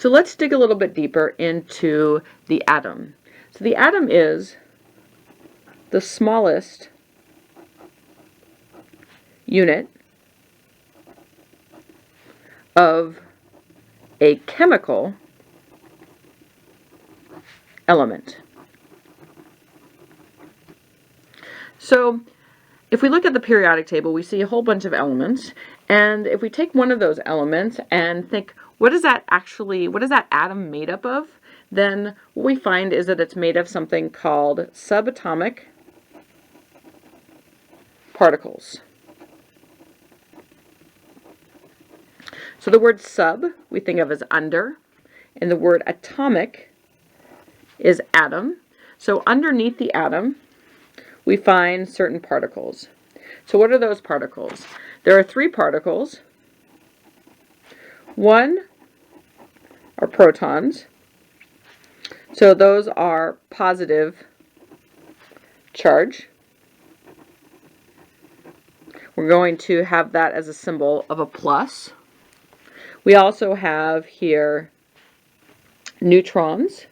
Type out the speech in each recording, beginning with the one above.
So let's dig a little bit deeper into the atom. So the atom is the smallest unit of a chemical element. So if we look at the periodic table, we see a whole bunch of elements, and if we take one of those elements and think, what is that atom made up of? Then what we find is that it's made of something called subatomic particles. So the word sub we think of as under, and the word atomic is atom. So underneath the atom, we find certain particles. So what are those particles? There are 3 particles. One are protons. So those are positive charge. We're going to have that as a symbol of a plus. We also have here neutrons.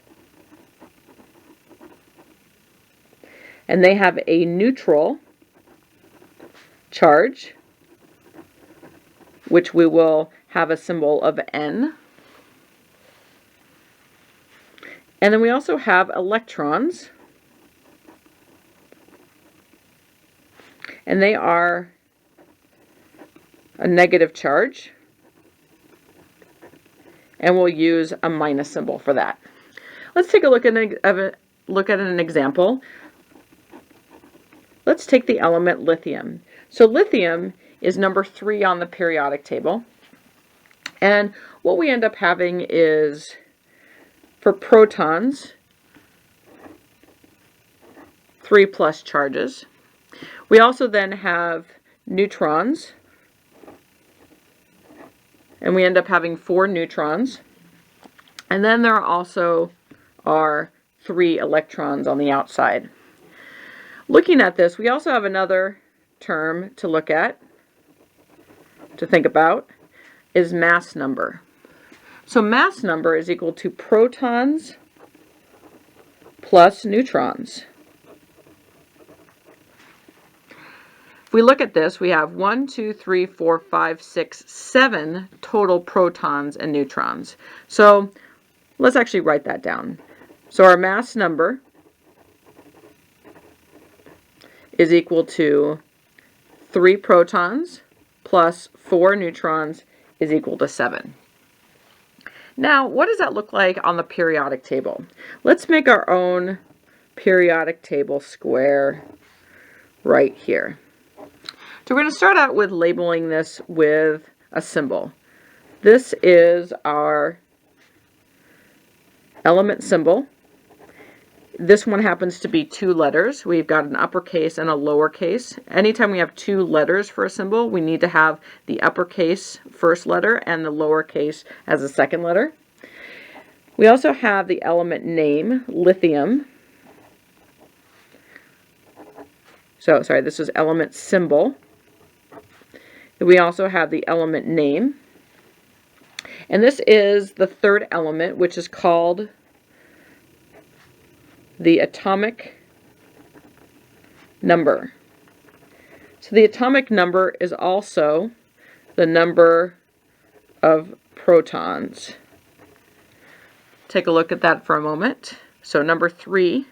And they have a neutral charge, which we will have a symbol of N. And then we also have electrons, and they are a negative charge, and we'll use a minus symbol for that. Let's take a look at an example. Let's take the element lithium. So lithium is number 3 on the periodic table. And what we end up having is, for protons, 3 plus charges. We also then have neutrons. And we end up having 4 neutrons. And then there also are 3 electrons on the outside. Looking at this, we also have another term to look at, to think about, is mass number. So mass number is equal to protons plus neutrons. If we look at this, we have 1, 2, 3, 4, 5, 6, 7 total protons and neutrons. So let's actually write that down. So our mass number is equal to 3 protons plus 4 neutrons is equal to 7. Now, what does that look like on the periodic table? Let's make our own periodic table square right here. So we're going to start out with labeling this with a symbol. This is our element symbol. This one happens to be 2 letters. We've got an uppercase and a lowercase. Anytime we have 2 letters for a symbol, we need to have the uppercase first letter and the lowercase as a second letter. We also have the element name, lithium. So, sorry, this is element symbol. We also have the element name. And this is the 3rd element, which is called the atomic number. So the atomic number is also the number of protons. Take a look at that for a moment. So number 3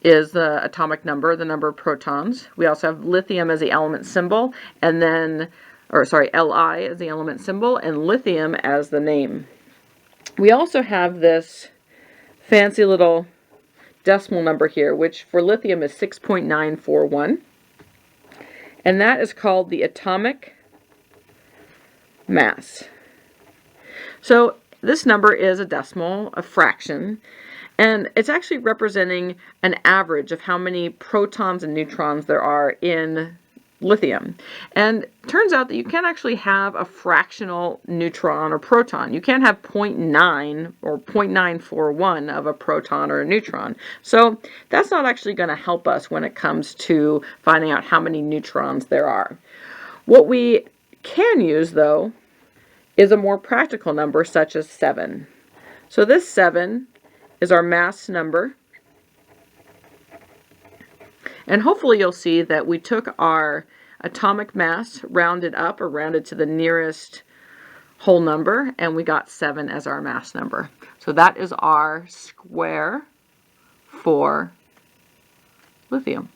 is the atomic number, the number of protons. We also have lithium as the element symbol, and then, Li as the element symbol, and lithium as the name. We also have this fancy little decimal number here, which for lithium is 6.941, and that is called the atomic mass. So this number is a decimal, a fraction, and it's actually representing an average of how many protons and neutrons there are in lithium. And it turns out that you can't actually have a fractional neutron or proton. You can't have 0.9 or 0.941 of a proton or a neutron. So that's not actually going to help us when it comes to finding out how many neutrons there are. What we can use, though, is a more practical number such as 7. So this 7 is our mass number. And hopefully you'll see that we took our atomic mass, rounded up or rounded to the nearest whole number, and we got 7 as our mass number. So that is our square for lithium.